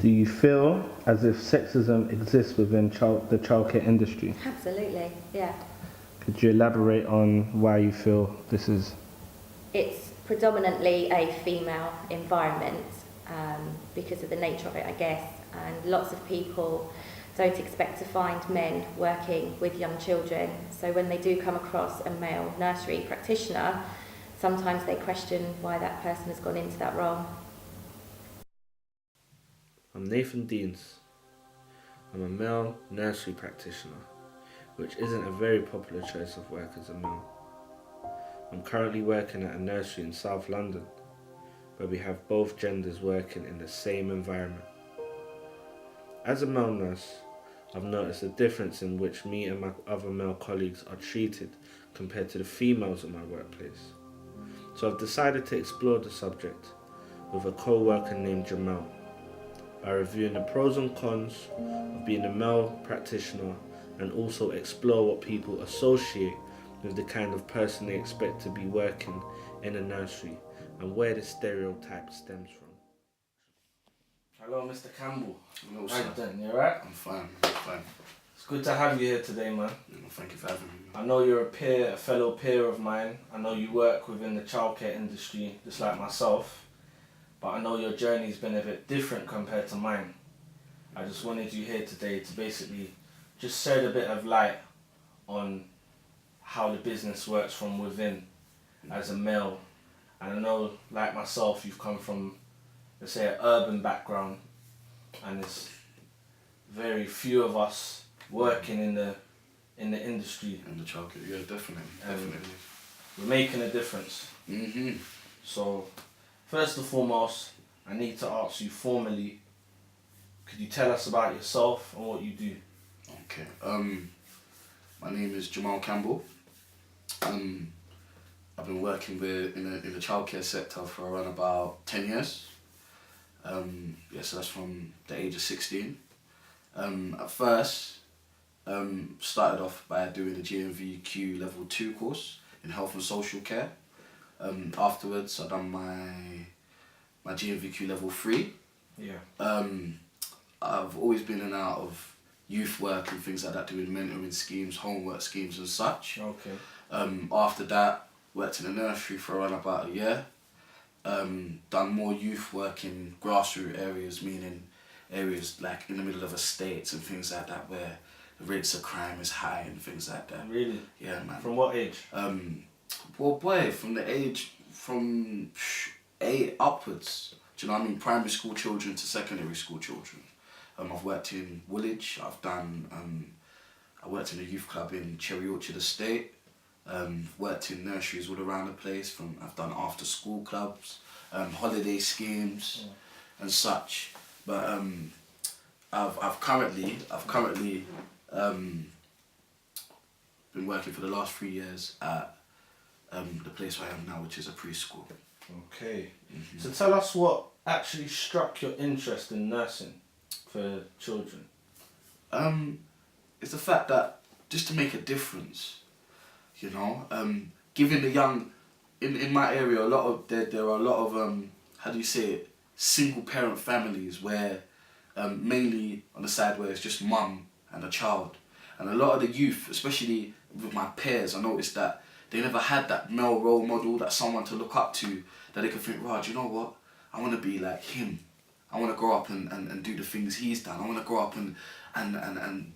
Do you feel as if sexism exists within the childcare industry? Absolutely, yeah. Could you elaborate on why you feel this is? It's predominantly a female environment because of the nature of it, I guess, and lots of people don't expect to find men working with young children. So when they do come across a male nursery practitioner, sometimes they question why that person has gone into that role. I'm Nathan Deans. I'm a male nursery practitioner, which isn't a very popular choice of work as a male. I'm currently working at a nursery in South London, where we have both genders working in the same environment. As a male nurse, I've noticed a difference in which me and my other male colleagues are treated compared to the females at my workplace. So I've decided to explore the subject with a co-worker named Jamel by reviewing the pros and cons of being a male practitioner and also explore what people associate with the kind of person they expect to be working in a nursery and where this stereotype stems from. Hello, Mr. Campbell. Hello, How you sir. doing? You alright? I'm fine. It's good to have you here today, man. Thank you for having me. I know you're a fellow peer of mine. I know you work within the childcare industry, just like myself. But I know your journey's been a bit different compared to mine. I just wanted you here today to basically just shed a bit of light on how the business works from within as a male. And I know, like myself, you've come from, let's say, an urban background, and there's very few of us working in the industry. In the childcare, yeah, definitely. We're making a difference. Mm-hmm. So, first and foremost, I need to ask you formally, could you tell us about yourself and what you do? Okay. My name is Jamel Campbell. I've been working in the childcare sector for around about 10 years. So that's from the age of 16. At first, started off by doing the GNVQ level 2 course in health and social care. Afterwards, I've done my GNVQ level 3. Yeah. I've always been in and out of youth work and things like that, doing mentoring schemes, homework schemes and such. Okay. After that, worked in a nursery for around about a year. Done more youth work in grassroots areas, meaning areas like in the middle of estates and things like that, where the rates of crime is high and things like that. Really? Yeah, man. From what age? Well, boy, from the age from 8 upwards. Do you know what I mean? Primary school children to secondary school children. I've worked in Woolwich. I worked in a youth club in Cherry Orchard Estate. Worked in nurseries all around the place. I've done after school clubs, holiday schemes, and such. But I've currently been working for the last 3 years at the place where I am now, which is a preschool. Okay. Mm-hmm. So tell us what actually struck your interest in nursing for children. It's the fact that just to make a difference, you know, giving the young, in my area, there are a lot of how do you say it, single parent families where mainly on the side where it's just mum and a child, and a lot of the youth, especially with my peers, I noticed that they never had that male role model, that someone to look up to, that they could think, right, you know what, I want to be like him. I want to grow up and do the things he's done. I want to grow up and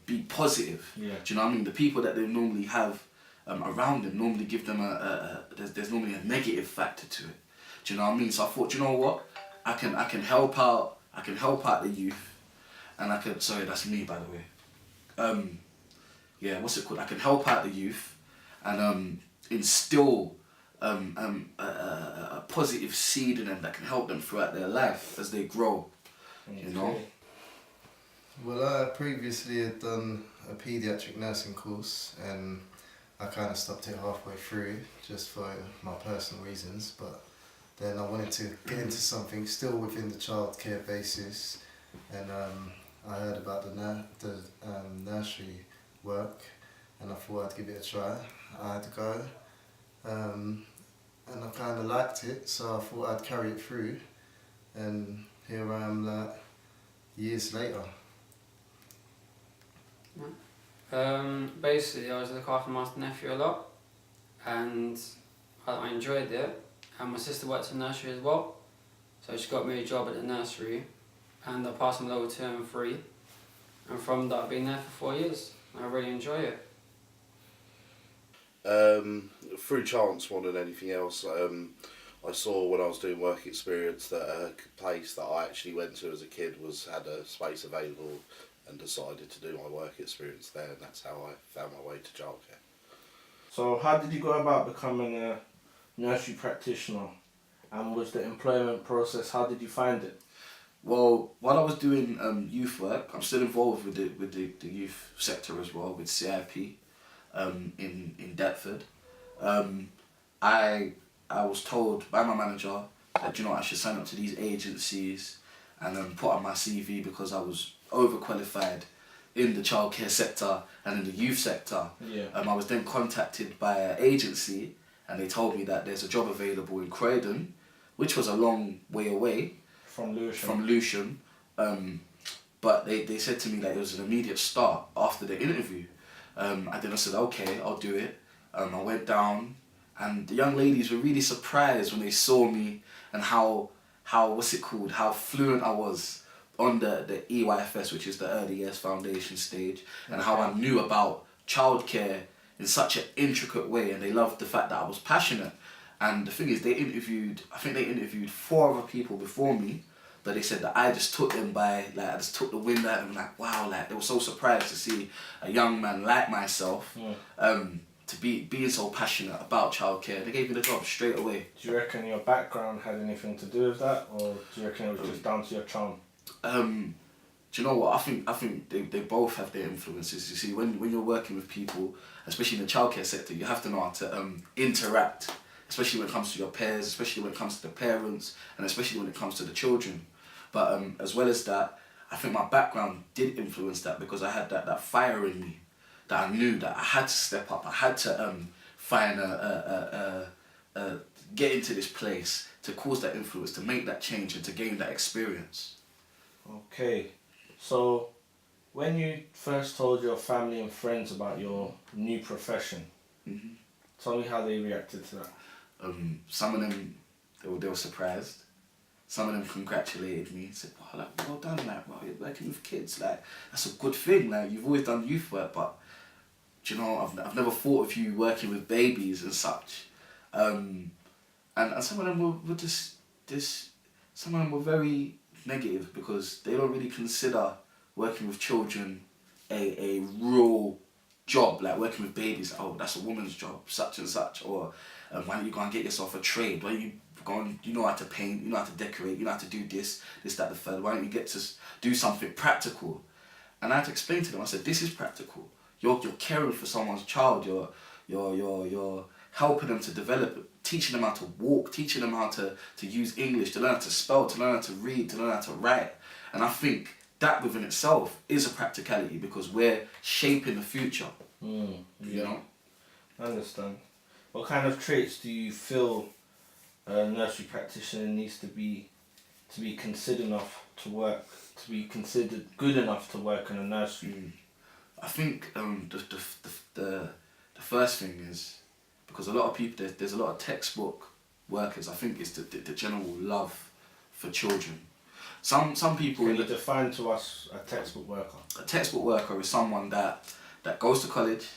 be positive. Yeah. Do you know what I mean? The people that they normally have around them normally give them there's normally a negative factor to it. Do you know what I mean? So I thought, you know what, I can help out. I can help out the youth, and I can. Sorry, that's me, by the way. What's it called? I can help out the youth, and instill a positive seed in them that can help them throughout their life as they grow. You know. Well, I previously had done a paediatric nursing course, and I kind of stopped it halfway through just for my personal reasons, but then I wanted to get into something still within the childcare basis, and I heard about the nursery work, and I thought I'd give it a try. I had to go, and I kind of liked it, so I thought I'd carry it through, and here I am, like years later. Basically, I was looking after my nephew a lot, and I enjoyed it. And my sister worked in nursery as well, so she got me a job at the nursery, and I passed my level 2 and 3. And from that, I've been there for 4 years. And I really enjoy it. Through chance more than anything else, I saw when I was doing work experience that a place that I actually went to as a kid had a space available, and decided to do my work experience there, and that's how I found my way to childcare. So how did you go about becoming a nursery practitioner, and was the employment process, how did you find it? Well, while I was doing youth work, I'm still involved with the youth sector as well, with CIP in Deptford. I was told by my manager that, you know, I should sign up to these agencies and put on my CV because I was overqualified in the childcare sector and in the youth sector. Yeah. I was then contacted by an agency, and they told me that there's a job available in Croydon, which was a long way away From Luton. from Luton. But they said to me that it was an immediate start after the interview. And then I said, okay, I'll do it. I went down, and the young ladies were really surprised when they saw me and how how fluent I was on the EYFS, which is the Early Years Foundation stage, and how I knew about childcare in such an intricate way, and they loved the fact that I was passionate. And the thing is, I think they interviewed 4 other people before me, but they said that I just took them by, like, I just took the wind out of them, like, wow, like, they were so surprised to see a young man like myself, to being so passionate about childcare. They gave me the job straight away. Do you reckon your background had anything to do with that, or do you reckon it was just down to your charm? Do you know what? I think they both have their influences. You see, when you're working with people, especially in the childcare sector, you have to know how to interact, especially when it comes to your peers, especially when it comes to the parents, and especially when it comes to the children. But as well as that, I think my background did influence that, because I had that fire in me, that I knew that I had to step up. I had to find get into this place to cause that influence, to make that change, and to gain that experience. Okay, so when you first told your family and friends about your new profession, tell me how they reacted to that. Some of them, they were surprised. Some of them congratulated me, said, wow, like, well done, like, wow, you're working with kids, like, that's a good thing, like, you've always done youth work, but, do you know, I've never thought of you working with babies and such. And some of them were just some of them were very negative, because they don't really consider working with children a real job, like working with babies. Oh, that's a woman's job, such and such. Or why don't you go and get yourself a trade? Why don't you go and, you know how to paint, you know how to decorate, you know how to do this, that, the third. Why don't you get to do something practical? And I had to explain to them. I said, this is practical. You're caring for someone's child. You're helping them to develop, teaching them how to walk, teaching them how to use English, to learn how to spell, to learn how to read, to learn how to write. And I think that within itself is a practicality, because we're shaping the future. You know? I understand. What kind of traits do you feel a nursery practitioner needs to be considered enough to work, to be considered good enough to work in a nursery? I think the first thing is, because a lot of people, there's a lot of textbook workers, I think it's the general love for children. Some people... Can you define to us a textbook worker? A textbook worker is someone that goes to college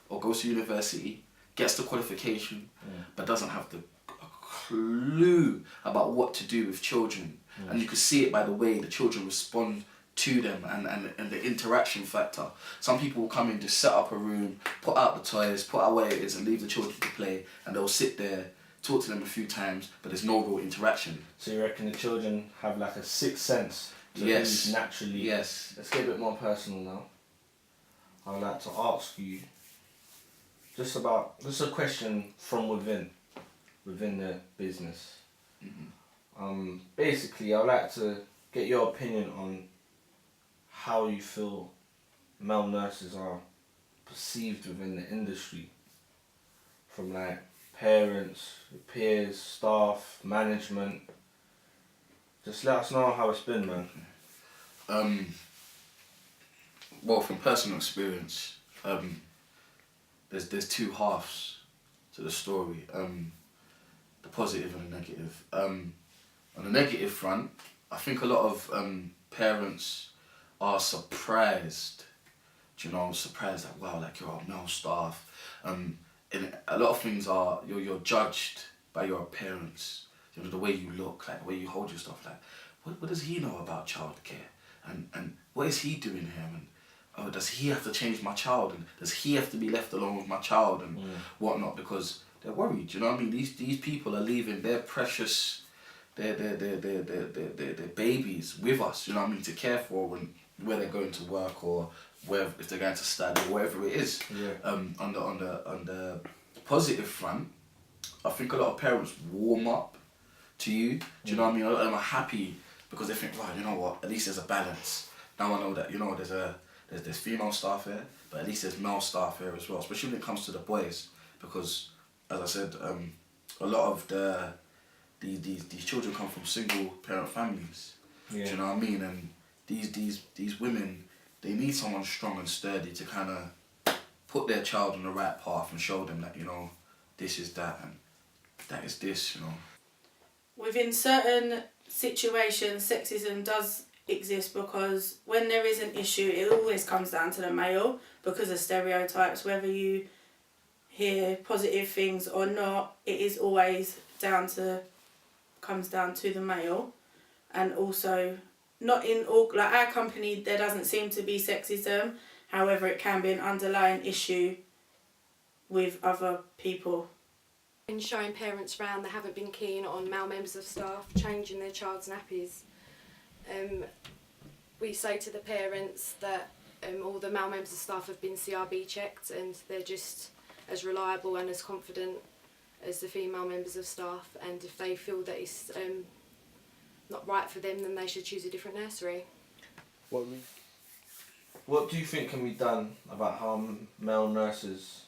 or goes to university, gets the qualification, but doesn't have a clue about what to do with children. And you can see it by the way the children respond to them, and the interaction factor. Some people will come in, just set up a room, put out the toys, put out where it is, and leave the children to play, and they'll sit there, talk to them a few times, but there's no real interaction. So you reckon the children have like a sixth sense to Yes. read naturally? Yes. Let's get a bit more personal now. I would like to ask you just a question from within the business. Basically, I'd like to get your opinion on how you feel male nurses are perceived within the industry, from like parents, peers, staff, management. Just let us know how it's been, man. Well, from personal experience, there's two halves to the story. The positive and the negative. On the negative front, I think a lot of parents are surprised. Surprised that wow, like you're a male staff. And a lot of things are you're judged by your appearance. The way you look, like the way you hold your stuff. Like, what does he know about childcare? And what is he doing here? And oh, does he have to change my child? And does he have to be left alone with my child and whatnot? Because they're worried. You know what I mean? These people are leaving their precious, their babies with us. You know what I mean? To care for when where they're going to work or where if they're going to study or wherever it is. Yeah. On the positive front, I think a lot of parents warm up to you. Do you know what I mean? A lot of them are happy because they think, right, you know what? At least there's a balance. Now I know that there's female staff here, but at least there's male staff here as well. Especially when it comes to the boys, because as I said, a lot of these children come from single parent families. Yeah. Do you know what I mean? And these women, they need someone strong and sturdy to kind of put their child on the right path and show them that, this is that and that is this, Within certain situations, sexism does exist because when there is an issue, it always comes down to the male because of stereotypes. Whether you hear positive things or not, it is always comes down to the male. And also, not in all, like our company, there doesn't seem to be sexism. However, it can be an underlying issue with other people. In showing parents around, they haven't been keen on male members of staff changing their child's nappies. We say to the parents that all the male members of staff have been CRB checked and they're just as reliable and as confident as the female members of staff, and if they feel that it's not right for them, then they should choose a different nursery. What do you think can be done about how male nurses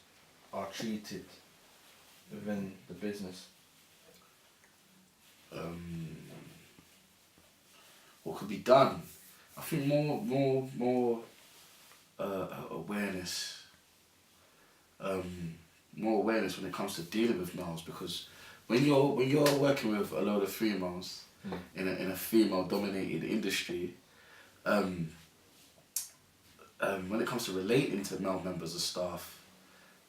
are treated within the business? What could be done? I think more awareness. More awareness when it comes to dealing with males, because when you're working with a load of females in a female dominated industry, when it comes to relating to male members of staff,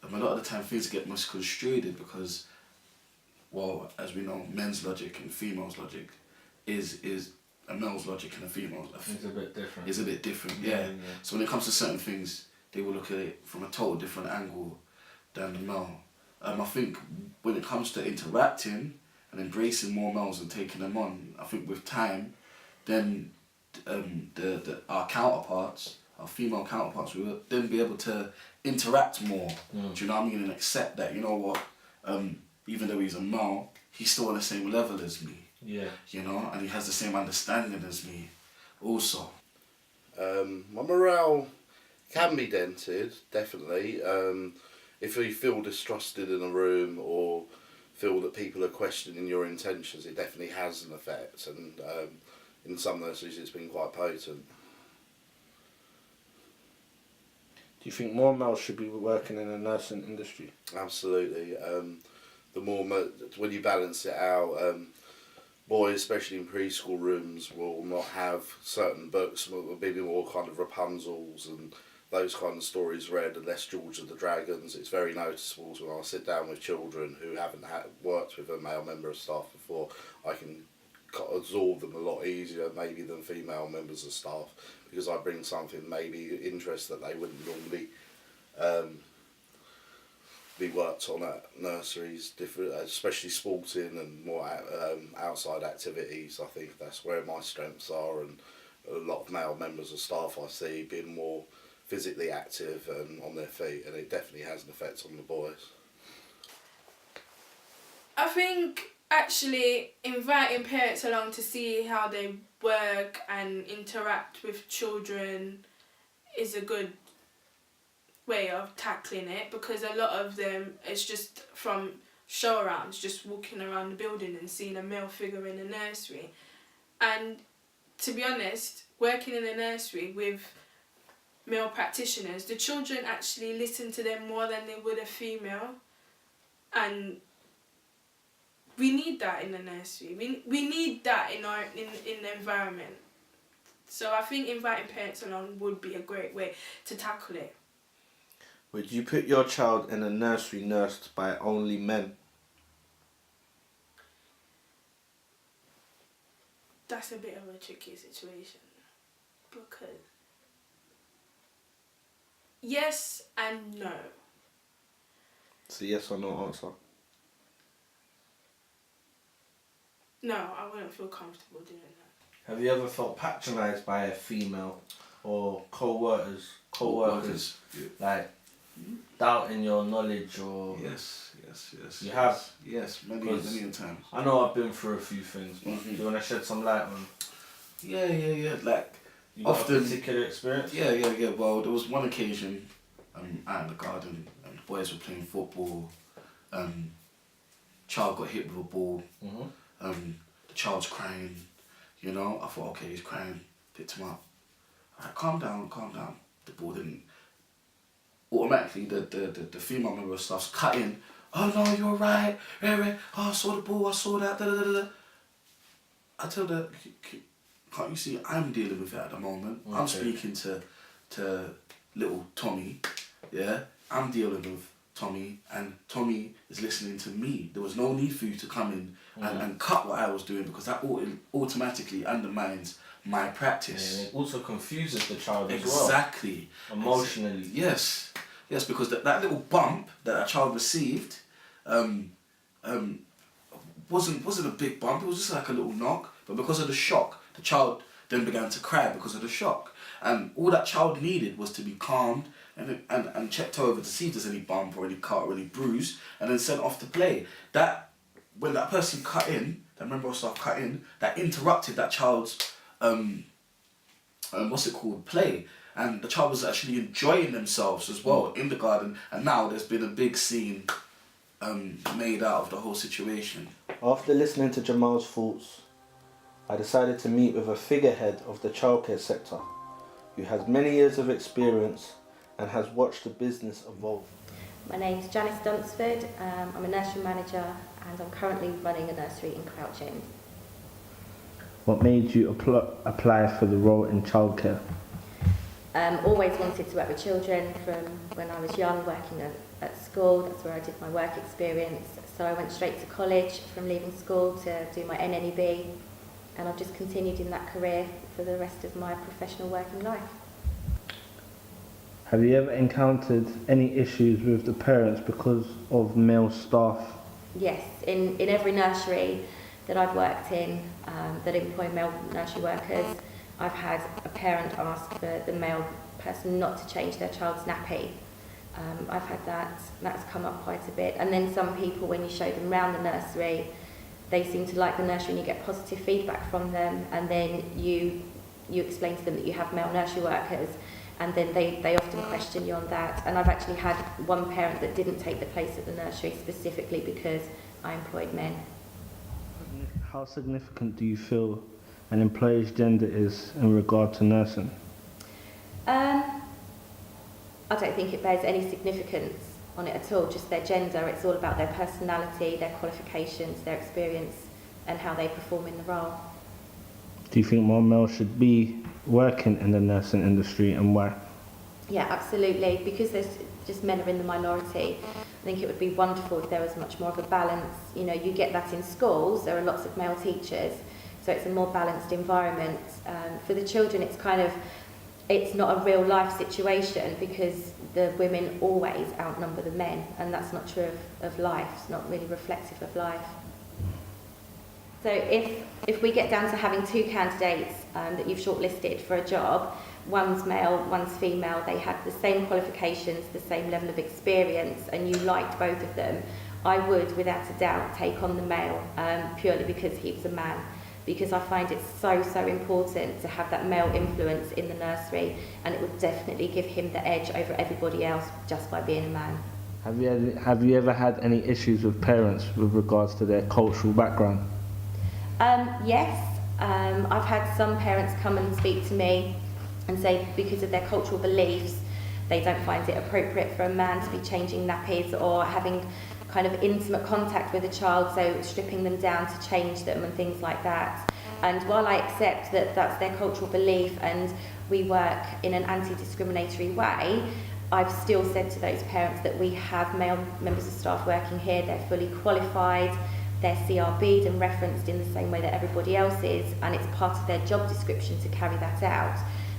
a lot of the time things get misconstrued because, well, as we know, men's logic and female's logic is a male's logic and a female's It's a bit different. It's a bit different, yeah. So when it comes to certain things, they will look at it from a total different angle than the male. I think when it comes to interacting and embracing more males and taking them on, I think with time, then our counterparts, our female counterparts, we will then be able to interact more. Do you know what I mean? And accept that, you know what, even though he's a male, he's still on the same level as me. Yeah. And he has the same understanding as me also. My morale can be dented, definitely. If you feel distrusted in a room or feel that people are questioning your intentions, it definitely has an effect, and in some nurseries it's been quite potent. Do you think more males should be working in the nursing industry? Absolutely. The more when you balance it out, boys, especially in preschool rooms, will not have certain books, will be more kind of Rapunzels and those kind of stories read, and less George of the Dragons. It's very noticeable when I sit down with children who haven't worked with a male member of staff before. I can absorb them a lot easier maybe than female members of staff, because I bring something, maybe interest that they wouldn't normally be worked on at nurseries, different, especially sporting and more outside activities. I think that's where my strengths are, and a lot of male members of staff I see being more physically active and on their feet, and it definitely has an effect on the boys. I think actually inviting parents along to see how they work and interact with children is a good way of tackling it, because a lot of them, it's just from show arounds, just walking around the building and seeing a male figure in the nursery, and to be honest, working in a nursery with male practitioners, the children actually listen to them more than they would a female, and we need that in the nursery. We need that in the environment. So I think inviting parents along would be a great way to tackle it. Would you put your child in a nursery nursed by only men? That's a bit of a tricky situation, because yes and no. It's a yes or no answer. No, I wouldn't feel comfortable doing that. Have you ever felt patronised by a female or co-workers, Yeah. like doubting your knowledge or... Yes. You have? Yes, many times. I know I've been through a few things, but Mhm. do you want to shed some light on... Yeah. Like, You got often... a particular experience? Yeah. Well, there was one occasion out in the garden, and the boys were playing football. Child got hit with a ball. Mm-hmm. The child's crying. You know, I thought, okay, he's crying. Picked him up. Alright, calm down. The ball didn't. Automatically, the female member of staff's cut in. Oh no, you're right. Oh, I saw the ball. I saw that. I told her, can't you see I'm dealing with it at the moment? Okay. I'm speaking to little Tommy. Yeah, I'm dealing with Tommy, and Tommy is listening to me. There was no need for you to come in and cut what I was doing, because that automatically undermines my practice. Yeah, and it also confuses the child as Exactly. well. Emotionally. Yes, because that little bump that a child received wasn't a big bump. It was just like a little knock. But because of the shock, the child then began to cry because of the shock. And all that child needed was to be calmed and checked over to see if there's any bump or any cut or any bruise, and then sent off to play. That, when that person cut in, that member of staff cut in, that interrupted that child's play. And the child was actually enjoying themselves as well in the garden, and now there's been a big scene made out of the whole situation. After listening to Jamel's thoughts, I decided to meet with a figurehead of the childcare sector who has many years of experience and has watched the business evolve. My name's Janice Dunsford. I'm a nursery manager and I'm currently running a nursery in Crouch End. What made you apply for the role in childcare? Always wanted to work with children from when I was young, working at school. That's where I did my work experience. So I went straight to college from leaving school to do my NNEB, and I've just continued in that career for the rest of my professional working life. Have you ever encountered any issues with the parents because of male staff? Yes, in every nursery that I've worked in that employ male nursery workers, I've had a parent ask for the male person not to change their child's nappy. I've had that's come up quite a bit. And then some people, when you show them around the nursery, they seem to like the nursery and you get positive feedback from them, and then you explain to them that you have male nursery workers, and then they often question you on that. And I've actually had one parent that didn't take the place at the nursery specifically because I employed men. How significant do you feel an employer's gender is in regard to nursing? I don't think it bears any significance on it at all, just their gender. It's all about their personality, their qualifications, their experience, and how they perform in the role. Do you think more males should be working in the nursing industry, and why? Yeah, absolutely. Because there's just men are in the minority, I think it would be wonderful if there was much more of a balance. You know, you get that in schools, there are lots of male teachers, so it's a more balanced environment. For the children, it's not a real life situation because the women always outnumber the men, and that's not true of life. It's not really reflective of life. So if we get down to having two candidates that you've shortlisted for a job, one's male, one's female, they had the same qualifications, the same level of experience, and you liked both of them, I would, without a doubt, take on the male purely because he was a man. Because I find it so important to have that male influence in the nursery, and it would definitely give him the edge over everybody else just by being a man. Have you ever had any issues with parents with regards to their cultural background? Yes, I've had some parents come and speak to me and say because of their cultural beliefs, they don't find it appropriate for a man to be changing nappies or having kind of intimate contact with a child, so stripping them down to change them and things like that. And while I accept that that's their cultural belief and we work in an anti-discriminatory way, I've still said to those parents that we have male members of staff working here, they're fully qualified, they're CRB'd and referenced in the same way that everybody else is, and it's part of their job description to carry that out.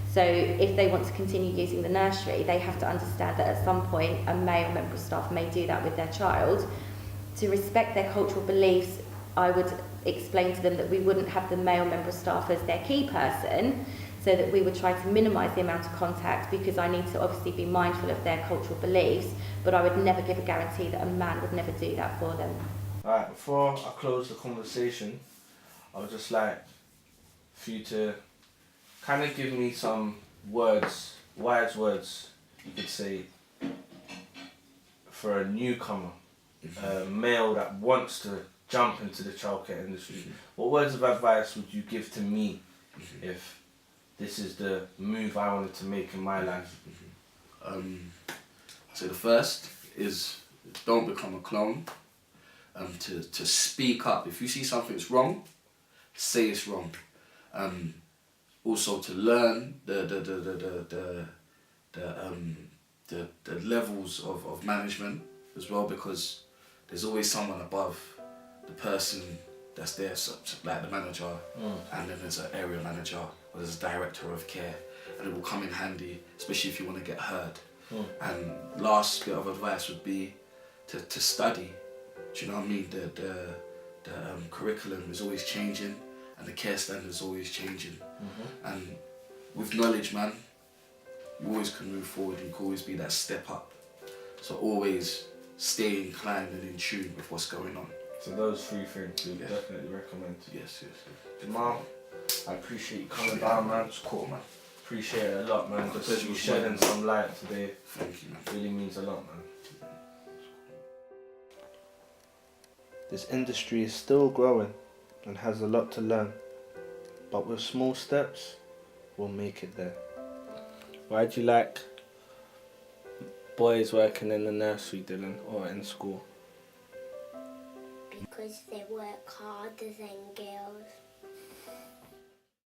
So if they want to continue using the nursery, they have to understand that at some point a male member of staff may do that with their child. To respect their cultural beliefs, I would explain to them that we wouldn't have the male member of staff as their key person, so that we would try to minimise the amount of contact, because I need to obviously be mindful of their cultural beliefs, but I would never give a guarantee that a man would never do that for them. Alright, before I close the conversation, I would just like for you to kind of give me some words, wise words, you could say, for a newcomer, a male that wants to jump into the childcare industry. What words of advice would you give to me if this is the move I wanted to make in my life? So the first is don't become a clone. To speak up. If you see something's wrong, say it's wrong. Also to learn the levels of management as well, because there's always someone above the person that's there, so, like the manager, and then there's an area manager, or there's a director of care, and it will come in handy, especially if you want to get heard. And last bit of advice would be to study. Do you know what I mean? The curriculum is always changing, and the care standard is always changing. And with knowledge, man, you always can move forward. You can always be that step up. So always stay inclined and in tune with what's going on. So those three things we definitely recommend. Yes. Jamal, I appreciate you coming down, man. It's cool, man. Appreciate it a lot, man. Just you shedding some light today. Thank you, man. Really means a lot, man. This industry is still growing and has a lot to learn, but with small steps, we'll make it there. Why do you like boys working in the nursery, Dylan, or in school? Because they work harder than girls.